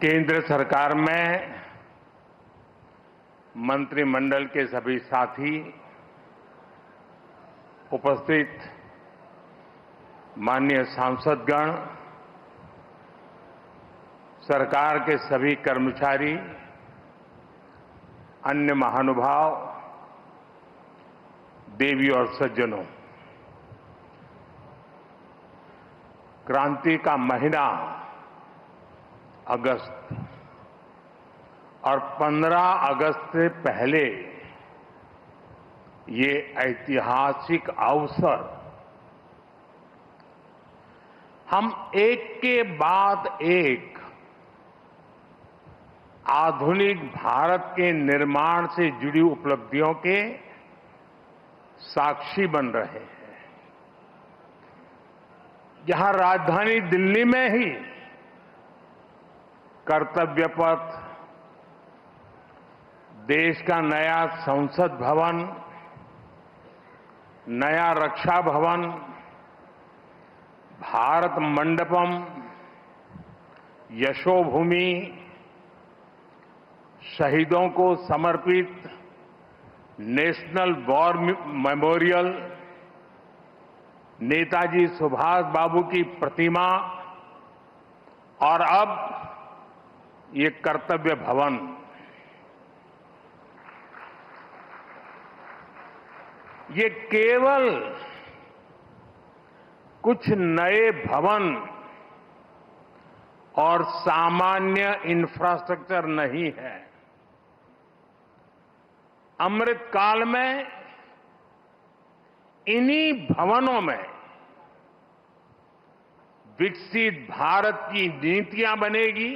केंद्र सरकार में मंत्रिमंडल के सभी साथी, उपस्थित माननीय सांसदगण, सरकार के सभी कर्मचारी, अन्य महानुभाव, देवी और सज्जनों, क्रांति का महीना अगस्त और 15 अगस्त से पहले ये ऐतिहासिक अवसर हम एक के बाद एक आधुनिक भारत के निर्माण से जुड़ी उपलब्धियों के साक्षी बन रहे हैं। यहां राजधानी दिल्ली में ही कर्तव्य पथ, देश का नया संसद भवन, नया रक्षा भवन, भारत मंडपम, यशोभूमि, शहीदों को समर्पित national war memorial, Netaji Subhash Babu की प्रतिमा और अब ये कर्तव्य भवन, ये केवल कुछ नए भवन और सामान्य इंफ्रास्ट्रक्चर नहीं है। अमृत काल में इन्हीं भवनों में विकसित भारत की नीतियां बनेगी,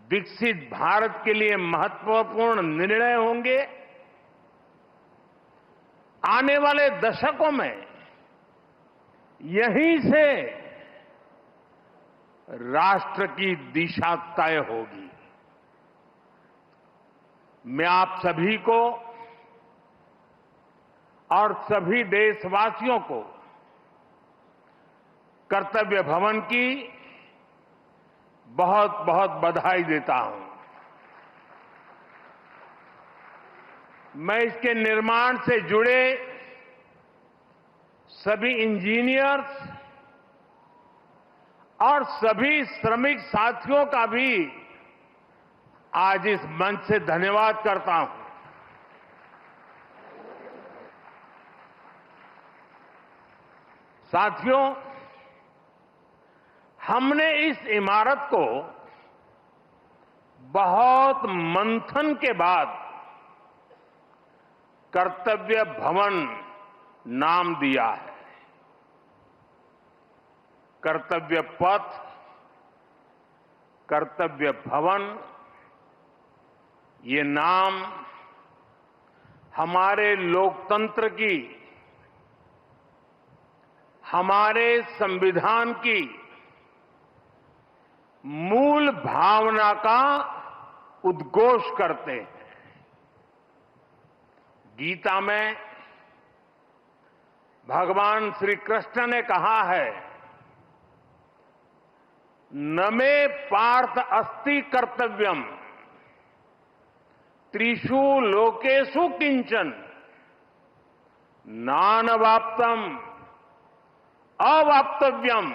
विकसित भारत के लिए महत्वपूर्ण निर्णय होंगे। आने वाले दशकों में यहीं से राष्ट्र की दिशा तय होगी। मैं आप सभी को और सभी देशवासियों को कर्तव्य भवन की बहुत बहुत बधाई देता हूं। मैं इसके निर्माण से जुड़े सभी इंजीनियर्स और सभी श्रमिक साथियों का भी आज इस मंच से धन्यवाद करता हूं। साथियों, हमने इस इमारत को बहुत मंथन के बाद कर्तव्य भवन नाम दिया है। कर्तव्य पथ, कर्तव्य भवन, ये नाम हमारे लोकतंत्र की, हमारे संविधान की मूल भावना का उद्घोष करते हैं। गीता में भगवान श्री कृष्ण ने कहा है, न मे पार्थ अस्ति कर्तव्यम त्रिषु लोकेषु किंचन नानवाप्तम अवाप्तव्यम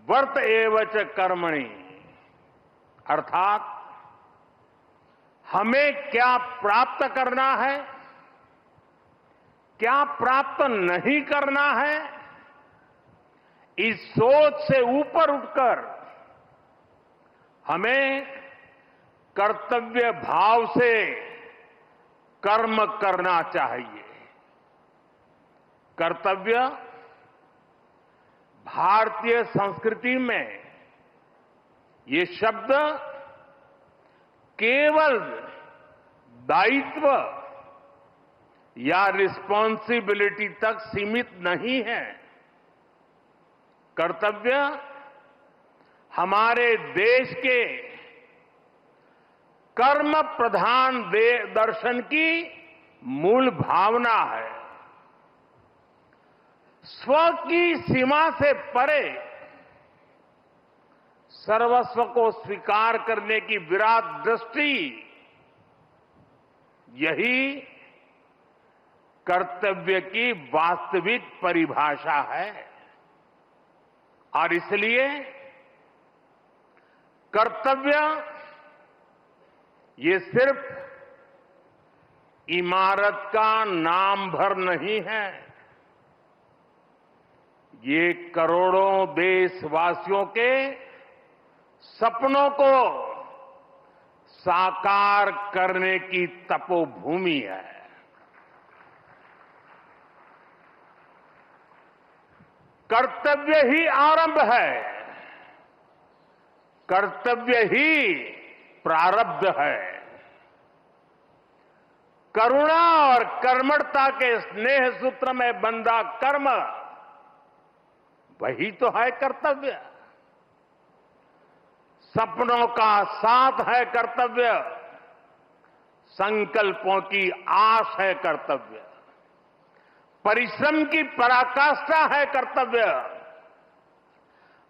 वर्त एव च कर्मणि। अर्थात हमें क्या प्राप्त करना है, क्या प्राप्त नहीं करना है, इस सोच से ऊपर उठकर हमें कर्तव्य भाव से कर्म करना चाहिए। कर्तव्य भारतीय संस्कृति में ये शब्द केवल दायित्व या रिस्पॉन्सिबिलिटी तक सीमित नहीं है। कर्तव्य हमारे देश के कर्म प्रधान दर्शन की मूल भावना है। स्व की सीमा से परे सर्वस्व को स्वीकार करने की विराट दृष्टि, यही कर्तव्य की वास्तविक परिभाषा है। और इसलिए कर्तव्य ये सिर्फ इमारत का नाम भर नहीं है, ये करोड़ों देशवासियों के सपनों को साकार करने की तपोभूमि है। कर्तव्य ही आरंभ है, कर्तव्य ही प्रारब्ध है। करुणा और कर्मठता के स्नेह सूत्र में बंधा कर्म, वही तो है कर्तव्य। सपनों का साथ है कर्तव्य, संकल्पों की आस है कर्तव्य, परिश्रम की पराकाष्ठा है कर्तव्य,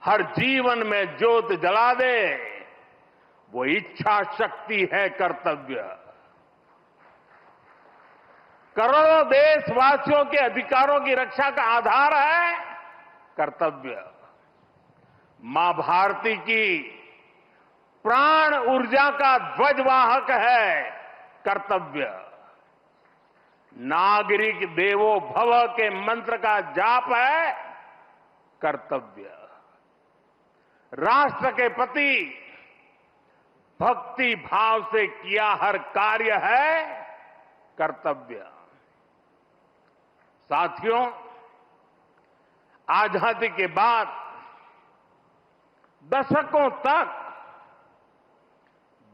हर जीवन में ज्योत जला दे वो इच्छा शक्ति है कर्तव्य। करोड़ों देशवासियों के अधिकारों की रक्षा का आधार है कर्तव्य। मां भारती की प्राण ऊर्जा का ध्वजवाहक है कर्तव्य। नागरिक देवो भव के मंत्र का जाप है कर्तव्य। राष्ट्र के प्रति भक्ति भाव से किया हर कार्य है कर्तव्य। साथियों, आजादी के बाद दशकों तक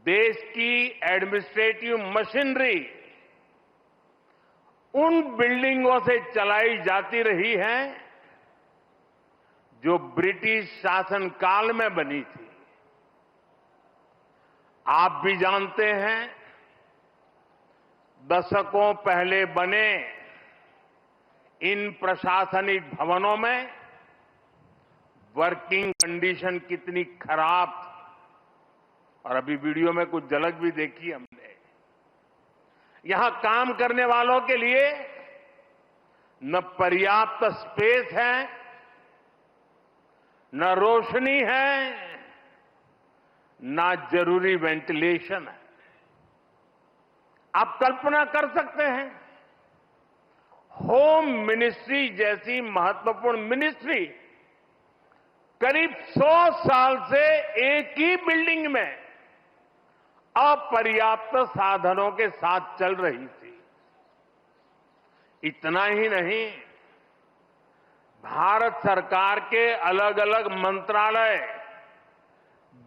देश की एडमिनिस्ट्रेटिव मशीनरी उन बिल्डिंगों से चलाई जाती रही है जो ब्रिटिश शासनकाल में बनी थी। आप भी जानते हैं, दशकों पहले बने इन प्रशासनिक भवनों में वर्किंग कंडीशन कितनी खराब थी। और अभी वीडियो में कुछ झलक भी देखी हमने। यहां काम करने वालों के लिए न पर्याप्त स्पेस है, न रोशनी है, न जरूरी वेंटिलेशन है। आप कल्पना कर सकते हैं, होम मिनिस्ट्री जैसी महत्वपूर्ण मिनिस्ट्री करीब 100 साल से एक ही बिल्डिंग में अपर्याप्त साधनों के साथ चल रही थी। इतना ही नहीं, भारत सरकार के अलग अलग मंत्रालय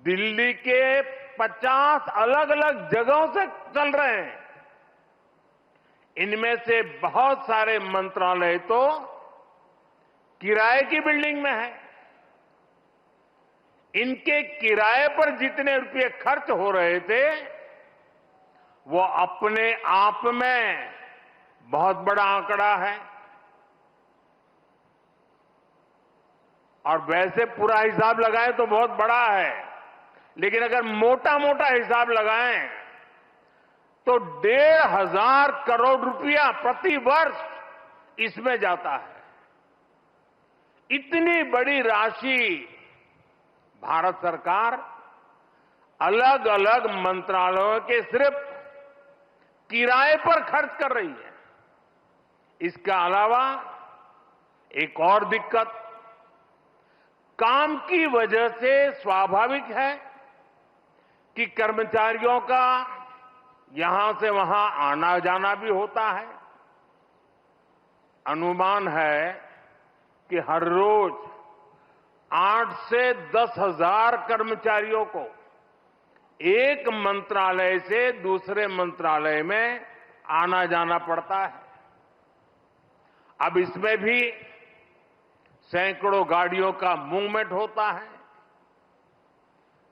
दिल्ली के 50 अलग अलग जगहों से चल रहे हैं। इनमें से बहुत सारे मंत्रालय तो किराए की बिल्डिंग में है। इनके किराए पर जितने रुपए खर्च हो रहे थे, वो अपने आप में बहुत बड़ा आंकड़ा है। और वैसे पूरा हिसाब लगाएं तो बहुत बड़ा है, लेकिन अगर मोटा मोटा हिसाब लगाएं तो 1,500 करोड़ रुपया प्रति वर्ष इसमें जाता है। इतनी बड़ी राशि भारत सरकार अलग अलग मंत्रालयों के सिर्फ किराए पर खर्च कर रही है। इसके अलावा एक और दिक्कत काम की वजह से स्वाभाविक है कि कर्मचारियों का यहां से वहां आना जाना भी होता है। अनुमान है कि हर रोज 8 से 10,000 कर्मचारियों को एक मंत्रालय से दूसरे मंत्रालय में आना जाना पड़ता है। अब इसमें भी सैकड़ों गाड़ियों का मूवमेंट होता है,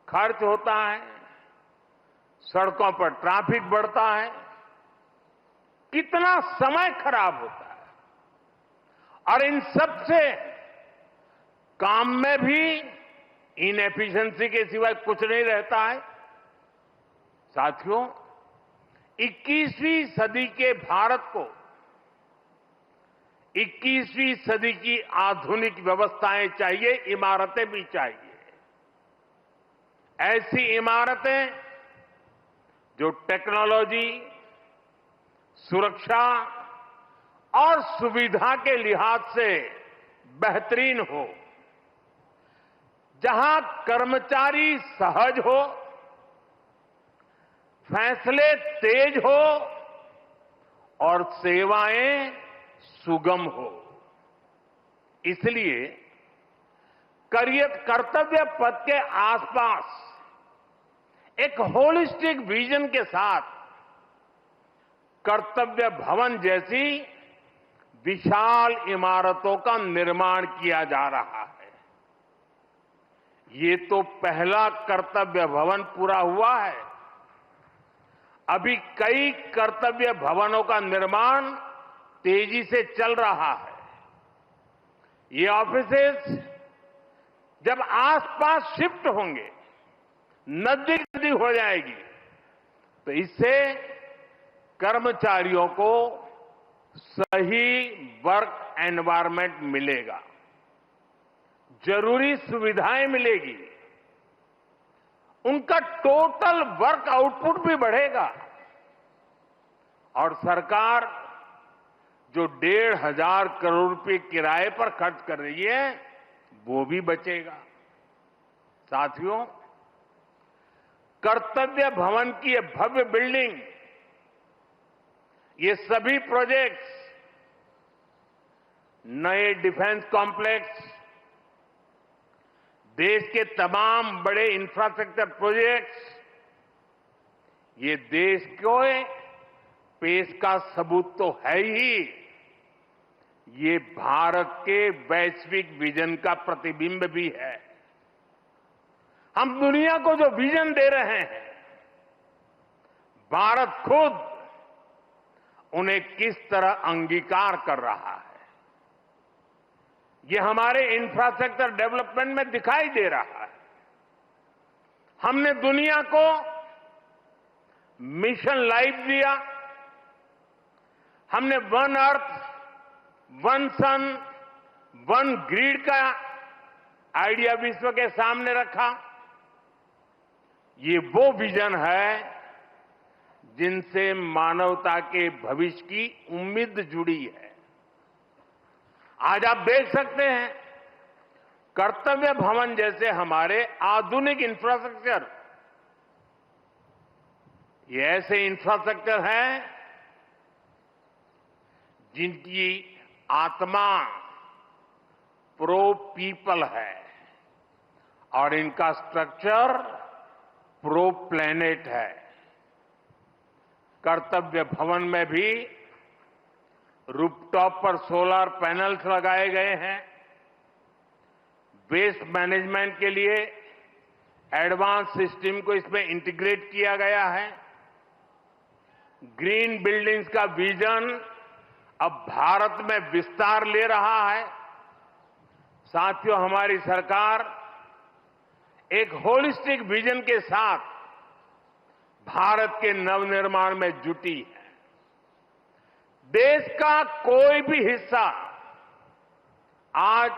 खर्च होता है, सड़कों पर ट्रैफिक बढ़ता है, कितना समय खराब होता है। और इन सब से काम में भी इनएफिशिएंसी के सिवाय कुछ नहीं रहता है। साथियों, 21वीं सदी के भारत को 21वीं सदी की आधुनिक व्यवस्थाएं चाहिए, इमारतें भी चाहिए। ऐसी इमारतें जो टेक्नोलॉजी, सुरक्षा और सुविधा के लिहाज से बेहतरीन हो, जहां कर्मचारी सहज हो, फैसले तेज हो और सेवाएं सुगम हो। इसलिए कर्तव्य पथ के आसपास एक होलिस्टिक विजन के साथ कर्तव्य भवन जैसी विशाल इमारतों का निर्माण किया जा रहा है। ये तो पहला कर्तव्य भवन पूरा हुआ है। अभी कई कर्तव्य भवनों का निर्माण तेजी से चल रहा है। ये ऑफिसेस जब आसपास शिफ्ट होंगे, नजदीक हो जाएगी, तो इससे कर्मचारियों को सही वर्क एनवायरनमेंट मिलेगा, जरूरी सुविधाएं मिलेगी, उनका टोटल वर्क आउटपुट भी बढ़ेगा और सरकार जो 1,500 करोड़ रुपए किराए पर खर्च कर रही है वो भी बचेगा। साथियों, कर्तव्य भवन की ये भव्य बिल्डिंग, ये सभी प्रोजेक्ट्स, नए डिफेंस कॉम्प्लेक्स, देश के तमाम बड़े इंफ्रास्ट्रक्चर प्रोजेक्ट्स, ये देश को पेश का सबूत तो है ही, ये भारत के वैश्विक विजन का प्रतिबिंब भी है। हम दुनिया को जो विजन दे रहे हैं, भारत खुद उन्हें किस तरह अंगीकार कर रहा है, ये हमारे इंफ्रास्ट्रक्चर डेवलपमेंट में दिखाई दे रहा है। हमने दुनिया को मिशन लाइफ दिया, हमने वन अर्थ, वन सन, वन ग्रिड का आइडिया विश्व के सामने रखा। ये वो विजन है जिनसे मानवता के भविष्य की उम्मीद जुड़ी है। आज आप देख सकते हैं, कर्तव्य भवन जैसे हमारे आधुनिक इंफ्रास्ट्रक्चर, ये ऐसे इंफ्रास्ट्रक्चर हैं जिनकी आत्मा प्रो पीपल है और इनका स्ट्रक्चर प्रो प्लेनेट है। कर्तव्य भवन में भी रूफटॉप पर सोलर पैनल्स लगाए गए हैं। वेस्ट मैनेजमेंट के लिए एडवांस सिस्टम को इसमें इंटीग्रेट किया गया है। ग्रीन बिल्डिंग्स का विजन अब भारत में विस्तार ले रहा है। साथियों, हमारी सरकार एक होलिस्टिक विजन के साथ भारत के नवनिर्माण में जुटी है। देश का कोई भी हिस्सा आज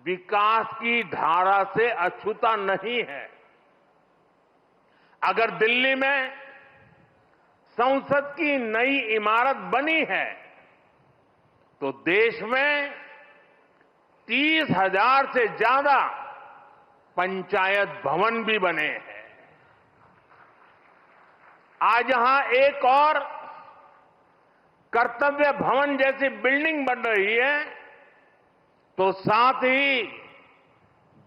विकास की धारा से अछूता नहीं है। अगर दिल्ली में संसद की नई इमारत बनी है तो देश में 30,000 से ज्यादा पंचायत भवन भी बने हैं। आज यहां एक और कर्तव्य भवन जैसी बिल्डिंग बन रही है तो साथ ही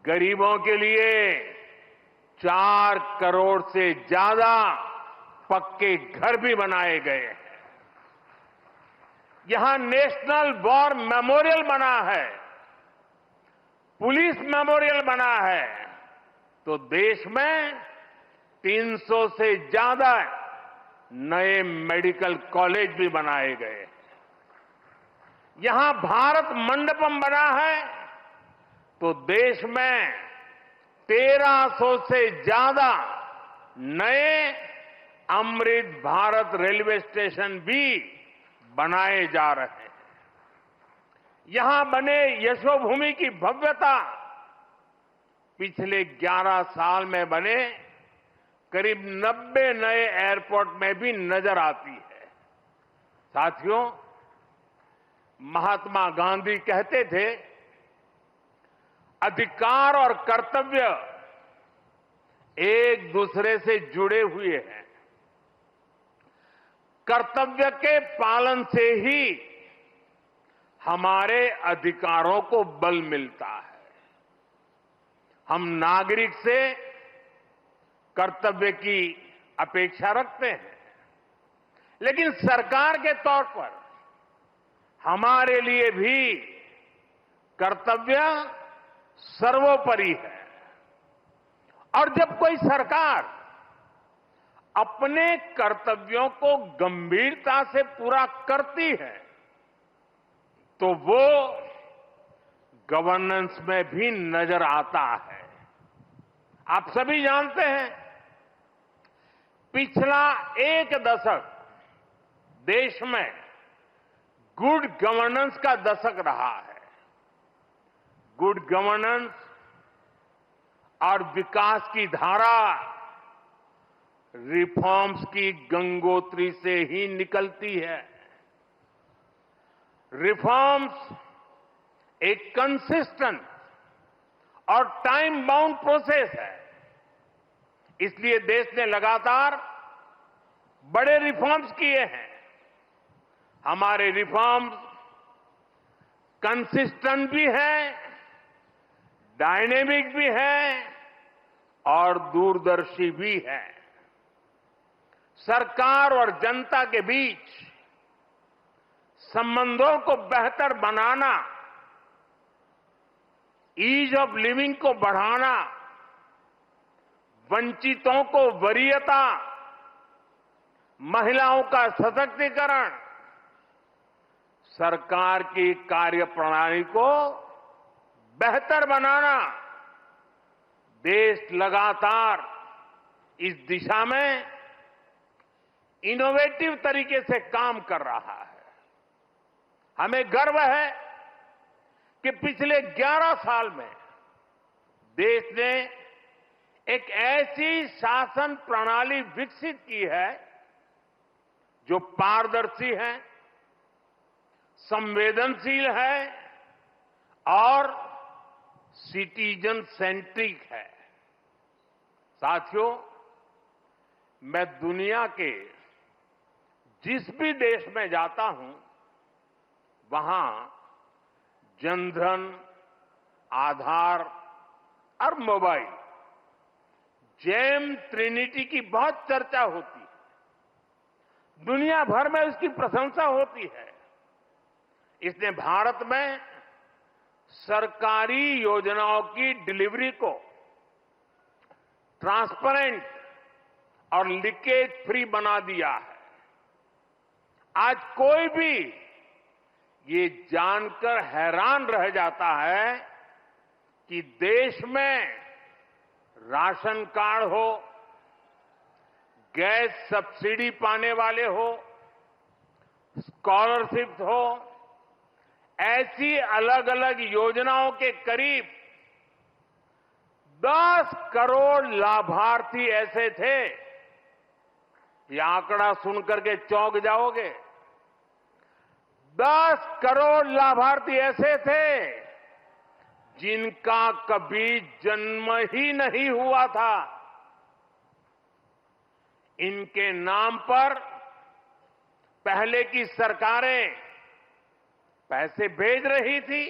गरीबों के लिए 4 करोड़ से ज्यादा पक्के घर भी बनाए गए हैं। यहां नेशनल वॉर मेमोरियल बना है, पुलिस मेमोरियल बना है, तो देश में 300 से ज्यादा नए मेडिकल कॉलेज भी बनाए गए। यहां भारत मंडपम बना है तो देश में 1300 से ज्यादा नए अमृत भारत रेलवे स्टेशन भी बनाए जा रहे हैं। यहां बने यशोभूमि की भव्यता पिछले 11 साल में बने करीब 90 नए एयरपोर्ट में भी नजर आती है। साथियों, महात्मा गांधी कहते थे, अधिकार और कर्तव्य एक दूसरे से जुड़े हुए हैं। कर्तव्य के पालन से ही हमारे अधिकारों को बल मिलता है। हम नागरिक से कर्तव्य की अपेक्षा रखते हैं, लेकिन सरकार के तौर पर हमारे लिए भी कर्तव्य सर्वोपरि है। और जब कोई सरकार अपने कर्तव्यों को गंभीरता से पूरा करती है तो वो गवर्नेंस में भी नजर आता है। आप सभी जानते हैं, पिछला एक दशक देश में गुड गवर्नेंस का दशक रहा है। गुड गवर्नेंस और विकास की धारा रिफॉर्म्स की गंगोत्री से ही निकलती है। रिफॉर्म्स एक कंसिस्टेंट और टाइम बाउंड प्रोसेस है। इसलिए देश ने लगातार बड़े रिफॉर्म्स किए हैं। हमारे रिफॉर्म्स कंसिस्टेंट भी हैं, डायनेमिक भी हैं और दूरदर्शी भी है। सरकार और जनता के बीच संबंधों को बेहतर बनाना, ईज ऑफ लिविंग को बढ़ाना, वंचितों को वरीयता, महिलाओं का सशक्तिकरण, सरकार की कार्यप्रणाली को बेहतर बनाना, देश लगातार इस दिशा में इनोवेटिव तरीके से काम कर रहा है। हमें गर्व है कि पिछले 11 साल में देश ने एक ऐसी शासन प्रणाली विकसित की है जो पारदर्शी है, संवेदनशील है और सिटीजन सेंट्रिक है। साथियों, मैं दुनिया के जिस भी देश में जाता हूं, वहां जनधन, आधार और मोबाइल जेम ट्रिनिटी की बहुत चर्चा होती है। दुनिया भर में उसकी प्रशंसा होती है। इसने भारत में सरकारी योजनाओं की डिलीवरी को ट्रांसपेरेंट और लीकेज फ्री बना दिया है। आज कोई भी ये जानकर हैरान रह जाता है कि देश में राशन कार्ड हो, गैस सब्सिडी पाने वाले हो, स्कॉलरशिप हो, ऐसी अलग अलग योजनाओं के करीब 10 करोड़ लाभार्थी ऐसे थे। ये आंकड़ा सुनकर के चौंक जाओगे। 10 करोड़ लाभार्थी ऐसे थे जिनका कभी जन्म ही नहीं हुआ था। इनके नाम पर पहले की सरकारें पैसे भेज रही थी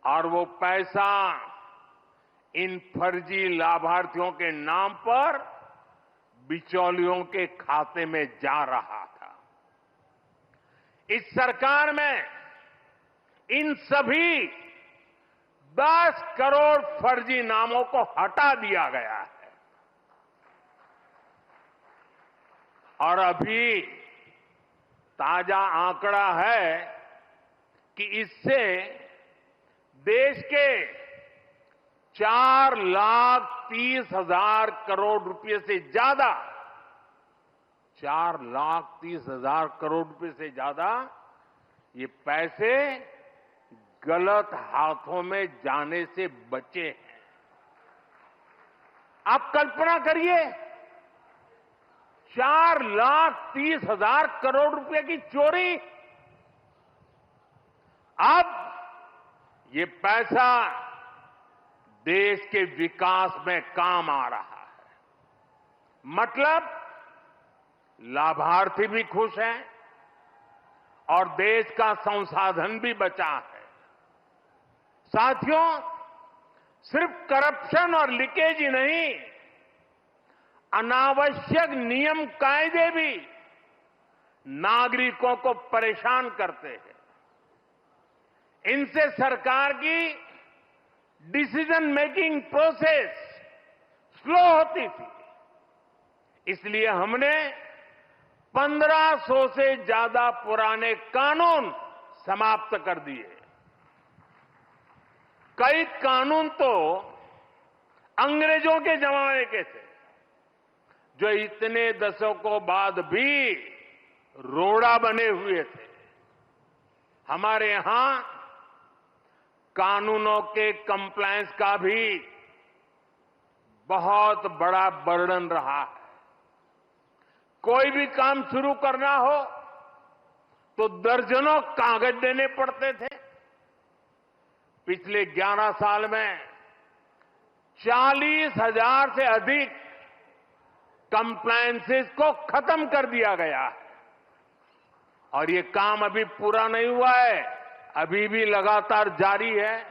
और वो पैसा इन फर्जी लाभार्थियों के नाम पर बिचौलियों के खाते में जा रहा था। इस सरकार में इन सभी 10 करोड़ फर्जी नामों को हटा दिया गया है और अभी ताजा आंकड़ा है कि इससे देश के 4,30,000 करोड़ रुपए से ज्यादा 4,30,000 करोड़ रुपए से ज्यादा ये पैसे गलत हाथों में जाने से बचे हैं। आप कल्पना करिए, 4,30,000 करोड़ रुपए की चोरी। अब ये पैसा देश के विकास में काम आ रहा है। मतलब लाभार्थी भी खुश हैं और देश का संसाधन भी बचा है। साथियों, सिर्फ करप्शन और लीकेज ही नहीं, अनावश्यक नियम कायदे भी नागरिकों को परेशान करते हैं। इनसे सरकार की डिसीजन मेकिंग प्रोसेस स्लो होती थी। इसलिए हमने 1500 से ज्यादा पुराने कानून समाप्त कर दिए। कई कानून तो अंग्रेजों के जमाने के थे, जो इतने दशकों बाद भी रोड़ा बने हुए थे। हमारे यहां कानूनों के कंप्लायंस का भी बहुत बड़ा बर्डन रहा है। कोई भी काम शुरू करना हो तो दर्जनों कागज देने पड़ते थे। पिछले 11 साल में 40,000 से अधिक कंप्लायंसेस को खत्म कर दिया गया है। और ये काम अभी पूरा नहीं हुआ है, अभी भी लगातार जारी है।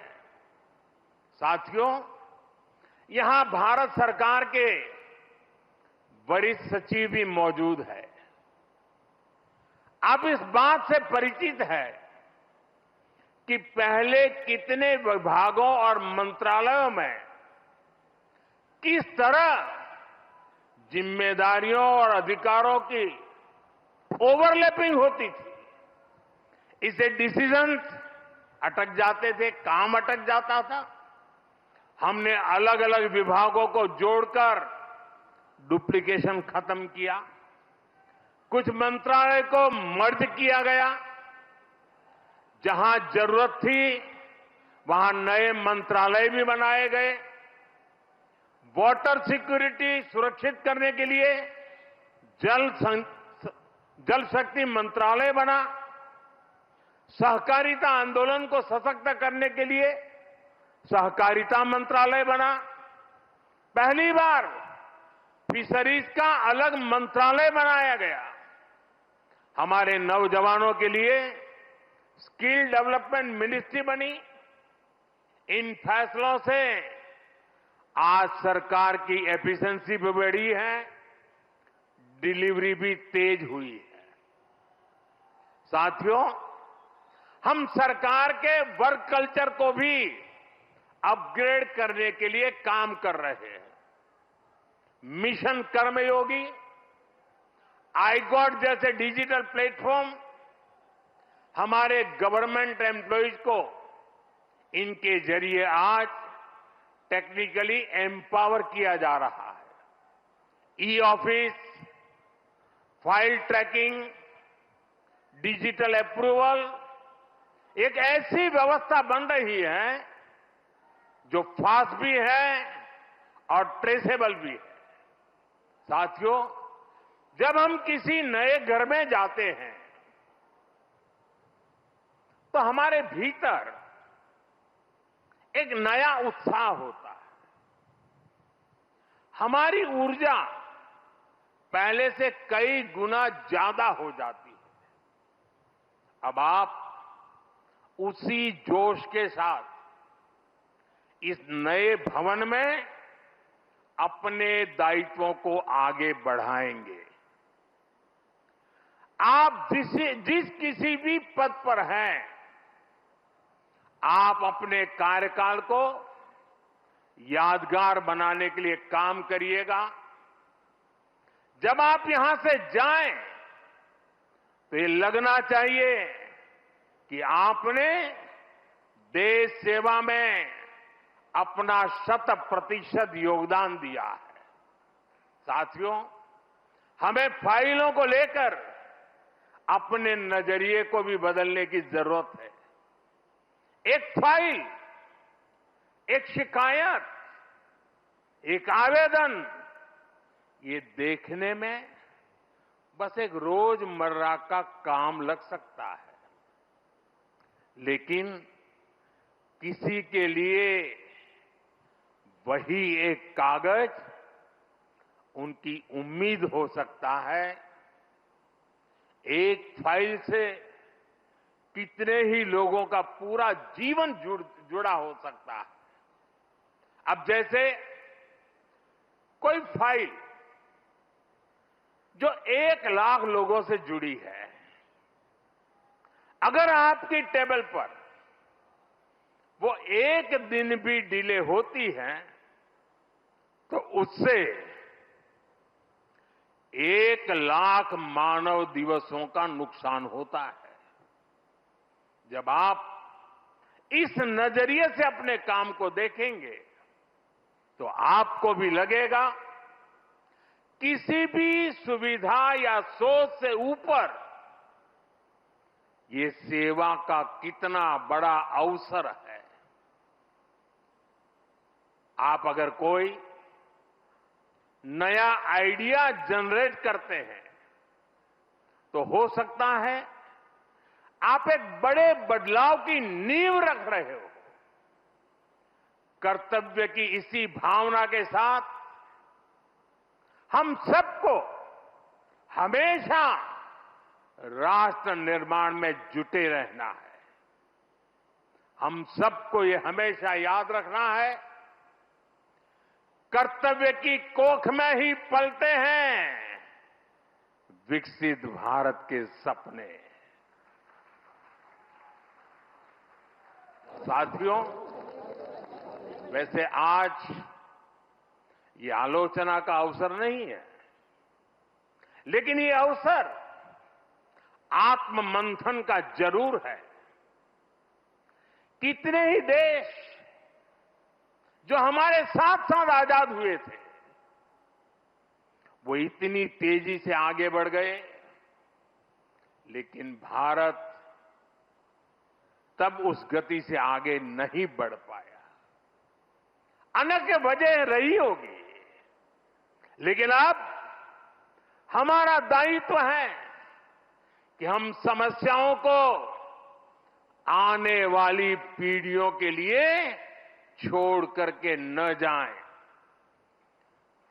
साथियों, यहां भारत सरकार के वरिष्ठ सचिव भी मौजूद है। आप इस बात से परिचित है कि पहले कितने विभागों और मंत्रालयों में किस तरह जिम्मेदारियों और अधिकारों की ओवरलैपिंग होती थी। इससे डिसीजंस अटक जाते थे, काम अटक जाता था। हमने अलग अलग विभागों को जोड़कर डुप्लीकेशन खत्म किया। कुछ मंत्रालय को मर्ज किया गया। जहां जरूरत थी वहां नए मंत्रालय भी बनाए गए। वाटर सिक्योरिटी सुरक्षित करने के लिए जल शक्ति मंत्रालय बना। सहकारिता आंदोलन को सशक्त करने के लिए सहकारिता मंत्रालय बना। पहली बार फिशरीज का अलग मंत्रालय बनाया गया। हमारे नौजवानों के लिए स्किल डेवलपमेंट मिनिस्ट्री बनी। इन फैसलों से आज सरकार की एफिशिएंसी भी बढ़ी है, डिलीवरी भी तेज हुई है। साथियों, हम सरकार के वर्क कल्चर को भी अपग्रेड करने के लिए काम कर रहे हैं। मिशन कर्मयोगी, iGOT जैसे डिजिटल प्लेटफॉर्म हमारे गवर्नमेंट एम्प्लॉइज को इनके जरिए आज टेक्निकली एम्पावर किया जा रहा है। E office, file tracking, digital approval, एक ऐसी व्यवस्था बन रही है जो फास्ट भी है और ट्रेसेबल भी है। साथियों, जब हम किसी नए घर में जाते हैं तो हमारे भीतर एक नया उत्साह होता है। हमारी ऊर्जा पहले से कई गुना ज्यादा हो जाती है। अब आप उसी जोश के साथ इस नए भवन में अपने दायित्वों को आगे बढ़ाएंगे। आप जिस किसी भी पद पर हैं, आप अपने कार्यकाल को यादगार बनाने के लिए काम करिएगा। जब आप यहां से जाएं तो ये लगना चाहिए कि आपने देश सेवा में अपना 100% योगदान दिया है। साथियों, हमें फाइलों को लेकर अपने नजरिए को भी बदलने की जरूरत है। एक फाइल, एक शिकायत, एक आवेदन, ये देखने में बस एक रोजमर्रा का काम लग सकता है, लेकिन किसी के लिए वही एक कागज उनकी उम्मीद हो सकता है। एक फाइल से कितने ही लोगों का पूरा जीवन जुड़ा हो सकता है। अब जैसे कोई फाइल जो 1 लाख लोगों से जुड़ी है, अगर आपकी टेबल पर वो एक दिन भी डिले होती है तो उससे 1 लाख मानव दिवसों का नुकसान होता है। जब आप इस नजरिए से अपने काम को देखेंगे तो आपको भी लगेगा किसी भी सुविधा या सोच से ऊपर ये सेवा का कितना बड़ा अवसर है। आप अगर कोई नया आइडिया जनरेट करते हैं तो हो सकता है आप एक बड़े बदलाव की नींव रख रहे हो। कर्तव्य की इसी भावना के साथ हम सबको हमेशा राष्ट्र निर्माण में जुटे रहना है। हम सबको ये हमेशा याद रखना है, कर्तव्य की कोख में ही पलते हैं विकसित भारत के सपने। साथियों, वैसे आज ये आलोचना का अवसर नहीं है, लेकिन ये अवसर आत्ममंथन का जरूर है। कितने ही देश जो हमारे साथ साथ आजाद हुए थे, वो इतनी तेजी से आगे बढ़ गए, लेकिन भारत तब उस गति से आगे नहीं बढ़ पाया। अनेक वजह रही होगी, लेकिन अब हमारा दायित्व है कि हम समस्याओं को आने वाली पीढ़ियों के लिए छोड़ करके न जाएं।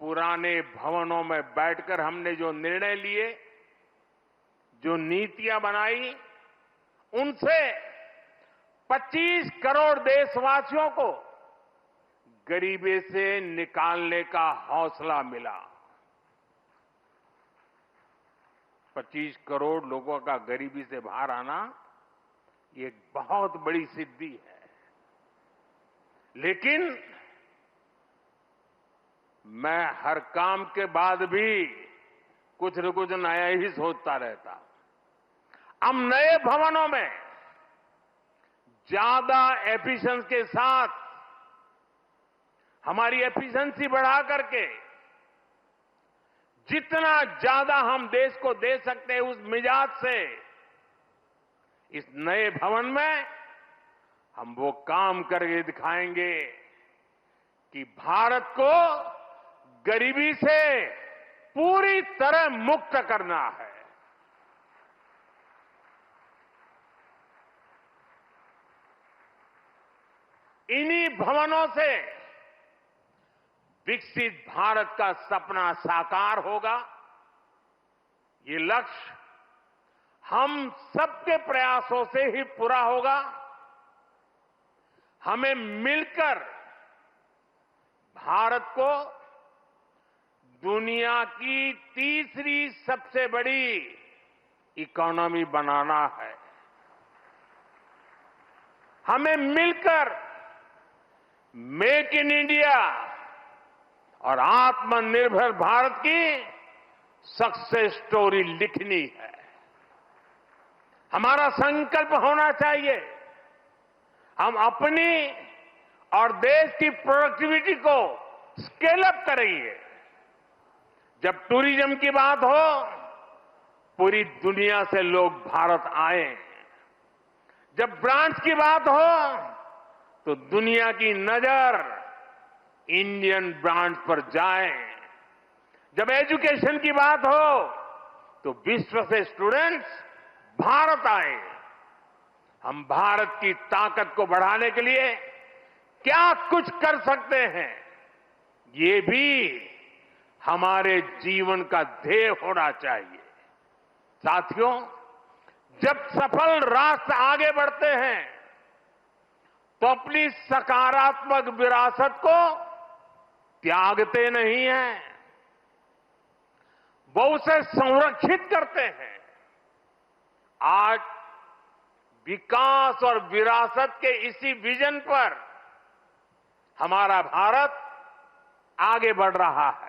पुराने भवनों में बैठकर हमने जो निर्णय लिए, जो नीतियां बनाई, उनसे 25 करोड़ देशवासियों को गरीबी से निकालने का हौसला मिला। 25 करोड़ लोगों का गरीबी से बाहर आना ये एक बहुत बड़ी सिद्धि है। लेकिन मैं हर काम के बाद भी कुछ न कुछ नया ही सोचता रहता। हम नए भवनों में ज्यादा एफिशिएंसी के साथ हमारी एफिशिएंसी बढ़ा करके जितना ज्यादा हम देश को दे सकते हैं, उस मिजाज से इस नए भवन में हम वो काम करके दिखाएंगे कि भारत को गरीबी से पूरी तरह मुक्त करना है। इन्हीं भवनों से विकसित भारत का सपना साकार होगा। ये लक्ष्य हम सबके प्रयासों से ही पूरा होगा। हमें मिलकर भारत को दुनिया की तीसरी सबसे बड़ी इकोनॉमी बनाना है। हमें मिलकर मेक इन इंडिया और आत्मनिर्भर भारत की सक्सेस स्टोरी लिखनी है। हमारा संकल्प होना चाहिए हम अपनी और देश की प्रोडक्टिविटी को स्केल अप करेंगे। जब टूरिज्म की बात हो, पूरी दुनिया से लोग भारत आए। जब ब्रांड्स की बात हो, तो दुनिया की नजर इंडियन ब्रांड्स पर जाए। जब एजुकेशन की बात हो, तो विश्व से स्टूडेंट्स भारत आए। हम भारत की ताकत को बढ़ाने के लिए क्या कुछ कर सकते हैं, ये भी हमारे जीवन का ध्येय होना चाहिए। साथियों, जब सफल राष्ट्र आगे बढ़ते हैं, तो अपनी सकारात्मक विरासत को त्यागते नहीं हैं, वो उसे संरक्षित करते हैं। आज विकास और विरासत के इसी विजन पर हमारा भारत आगे बढ़ रहा है।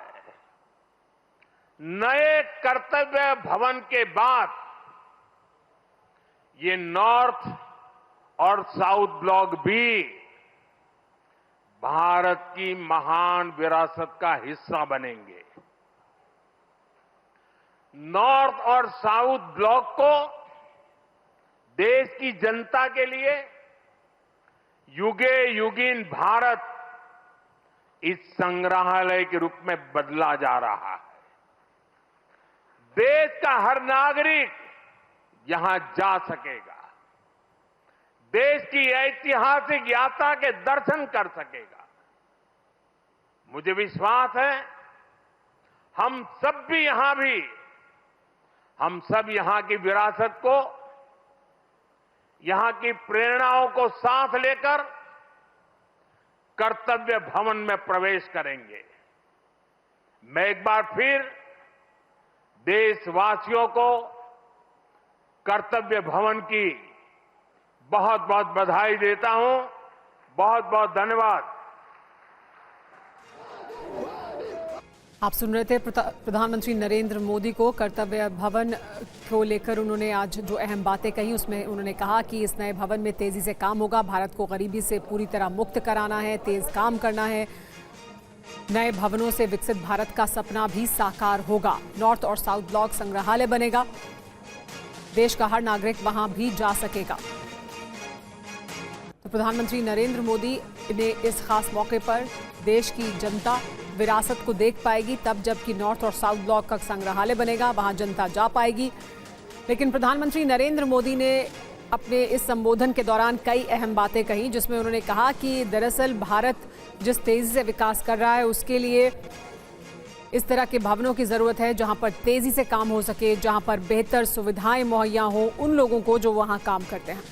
नए कर्तव्य भवन के बाद ये नॉर्थ और साउथ ब्लॉक भी भारत की महान विरासत का हिस्सा बनेंगे। नॉर्थ और साउथ ब्लॉक को देश की जनता के लिए युगे युगीन भारत इस संग्रहालय के रूप में बदला जा रहा है। देश का हर नागरिक यहां जा सकेगा, देश की ऐतिहासिक यात्रा के दर्शन कर सकेगा। मुझे विश्वास है हम सब यहां की विरासत को, यहां की प्रेरणाओं को साथ लेकर कर्तव्य भवन में प्रवेश करेंगे। मैं एक बार फिर देशवासियों को कर्तव्य भवन की बहुत बहुत बधाई देता हूं। बहुत बहुत धन्यवाद। आप सुन रहे थे प्रधानमंत्री नरेंद्र मोदी को। कर्तव्य भवन को लेकर उन्होंने आज जो अहम बातें कही, उसमें उन्होंने कहा कि इस नए भवन में तेजी से काम होगा, भारत को गरीबी से पूरी तरह मुक्त कराना है, तेज काम करना है। नए भवनों से विकसित भारत का सपना भी साकार होगा। नॉर्थ और साउथ ब्लॉक संग्रहालय बनेगा, देश का हर नागरिक वहां भी जा सकेगा। तो प्रधानमंत्री नरेंद्र मोदी ने इस खास मौके पर देश की जनता विरासत को देख पाएगी, तब जबकि नॉर्थ और साउथ ब्लॉक का संग्रहालय बनेगा, वहां जनता जा पाएगी। लेकिन प्रधानमंत्री नरेंद्र मोदी ने अपने इस संबोधन के दौरान कई अहम बातें कही, जिसमें उन्होंने कहा कि दरअसल भारत जिस तेजी से विकास कर रहा है, उसके लिए इस तरह के भवनों की जरूरत है जहां पर तेजी से काम हो सके, जहां पर बेहतर सुविधाएं मुहैया हो उन लोगों को जो वहां काम करते हैं।